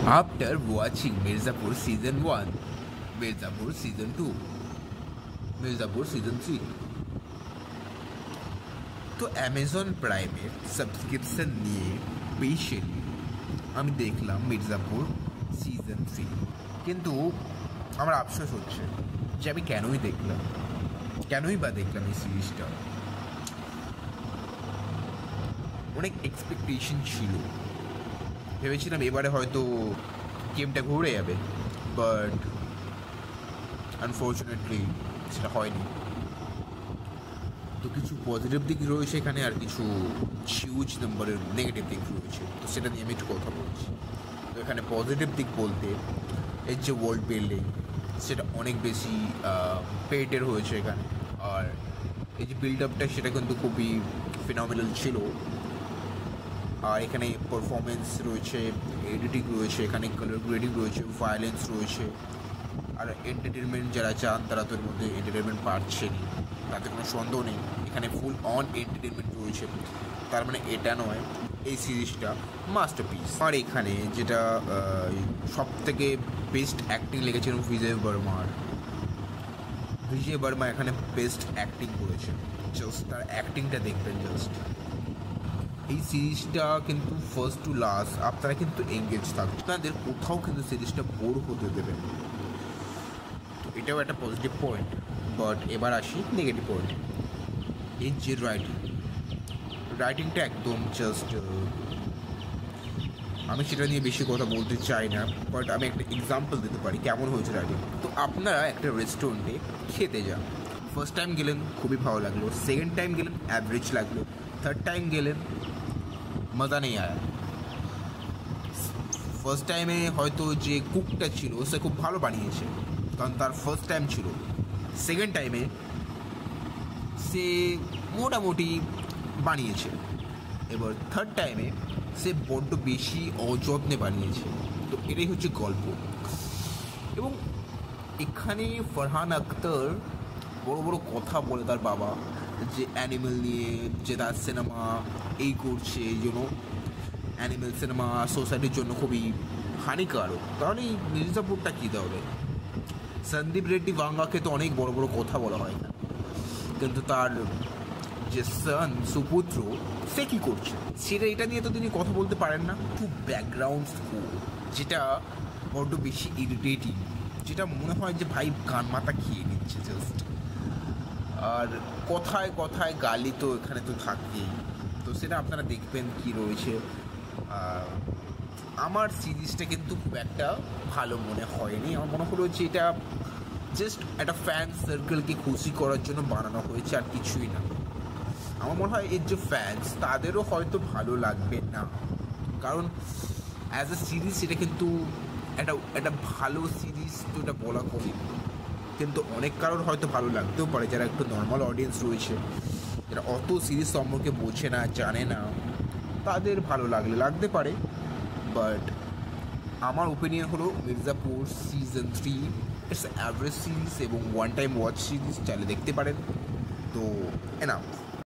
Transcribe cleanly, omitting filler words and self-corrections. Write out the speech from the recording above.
After watching Mirzapur Season 1, Mirzapur Season 2, Mirzapur Season 3, তো Amazon প্রাইমের subscription নিয়ে patiently আমি দেখলাম মির্জাপুর সিজন 3, কিন্তু আমার আফসোস হচ্ছে যে আমি কেনই বা দেখলাম এই সিরিজটা। অনেক এক্সপেকটেশন ছিল, ভেবেছিলাম এবারে হয়তো গেমটা ঘুরে যাবে, বাট আনফর্চুনেটলি সেটা হয়নি। তো কিছু পজিটিভ দিক রয়েছে এখানে, আর কিছু হিউজ নাম্বারের নেগেটিভ দিক রয়েছে, তো সেটা নিয়ে আমি একটু কথা বলছি। তো এখানে পজিটিভ দিক বলতে এর যে ওয়ার্ল্ড বিল্ডিং সেটা অনেক বেশি পেটের হয়েছে এখানে, আর এই যে বিল্ড আপটা সেটা কিন্তু খুবই ফিনোমিনাল ছিল। আর এখানে পারফরমেন্স রয়েছে, এডিটিং রয়েছে, এখানে কালার গ্রেডিং রয়েছে, ভায়োলেন্স রয়েছে, আর এন্টারটেনমেন্ট যারা চান তারা তো এর মধ্যে এন্টারটেনমেন্ট পাচ্ছেনই, তাতে কোনো সন্দেহ নেই। এখানে ফুল অন এন্টারটেনমেন্ট রয়েছে, তার মানে এটা নয় এই সিরিজটা মাস্টারপিস। আর এখানে যেটা সব থেকে বেস্ট অ্যাক্টিং লেগেছিল বিজয় বর্মা এখানে বেস্ট অ্যাক্টিং করেছে। জাস্ট তার অ্যাক্টিংটা দেখবেন, জাস্ট এই সিরিজটা কিন্তু ফার্স্ট টু লাস্ট আপনারা কিন্তু এঙ্গেজ থাকবেন, আপনাদের কোথাও কিন্তু সিরিজটা বোর হতে দেবেন। তো এটাও একটা পজিটিভ পয়েন্ট। বাট এবার আসি নেগেটিভ পয়েন্ট। এর যে রাইটিংটা একদম জাস্ট, আমি সেটা নিয়ে বেশি কথা বলতে চাই না, বাট আমি একটা এক্সাম্পল দিতে পারি কেমন হয়েছে রাইটিং। তো আপনারা একটা রেস্টুরেন্টে খেতে যান, ফার্স্ট টাইম গেলেন খুবই ভালো লাগলো, সেকেন্ড টাইম গেলেন অ্যাভারেজ লাগলো, থার্ড টাইম গেলেন মজা নেই আয়া। ফার্স্ট টাইমে হয়তো যে কুকটা ছিল সে খুব ভালো বানিয়েছে, কারণ তার ফার্স্ট টাইম ছিল। সেকেন্ড টাইমে সে মোটামুটি বানিয়েছে, এবার থার্ড টাইমে সে বড্ড বেশি অযত্নে বানিয়েছে। তো এটাই হচ্ছে গল্প। এবং এখানে ফারহান আখতার বড় বড় কথা বলে তার বাবা, যে অ্যানিমেল নিয়ে, যে তার সিনেমা এই করছে, এই জন্য অ্যানিমেল সিনেমা সোসাইটির জন্য খুবই হানিকারক। তাহলে এই মির্জাপুরটা কী তাহলে? সন্দীপ রেড্ডি বাঙ্গাকে তো অনেক বড় বড় কথা বলা হয় না, কিন্তু তার যে সন সুপুত্র সে কী করছে সেটা, এটা নিয়ে তো তিনি কথা বলতে পারেন না। খুব ব্যাকগ্রাউন্ড স্কোর যেটা বড্ড বেশি ইরিটেটিং, যেটা মনে হয় যে ভাই গান মাথা খেয়ে নিচ্ছে জাস্ট। আর কথায় কথায় গালি তো এখানে তো থাকেই, তো সেটা আপনারা দেখবেন কি রয়েছে। আমার সিরিজটা কিন্তু খুব একটা ভালো মনে হয়নি। আমার মনে হলো যে এটা জাস্ট একটা ফ্যান সার্কেলকে খুশি করার জন্য বানানো হয়েছে, আর কিছুই না। আমার মনে হয় এর যে ফ্যান্স তাদেরও হয়তো ভালো লাগবে না, কারণ অ্যাজ এ সিরিজ এটা কিন্তু একটা ভালো সিরিজ তো এটা বলা করি, কিন্তু অনেক কারোর হয়তো ভালো লাগতেও পারে, যারা একটু নর্মাল অডিয়েন্স রয়েছে, যারা অত সিরিজ সম্পর্কে বোঝে না, জানে না, তাদের ভালো লাগতে পারে। বাট আমার ওপিনিয়ন হলো Mirzapur season 3 it's average series এবং ওয়ান টাইম ওয়াচ সিরিজ, চাইলে দেখতে পারেন। তো এনাফ।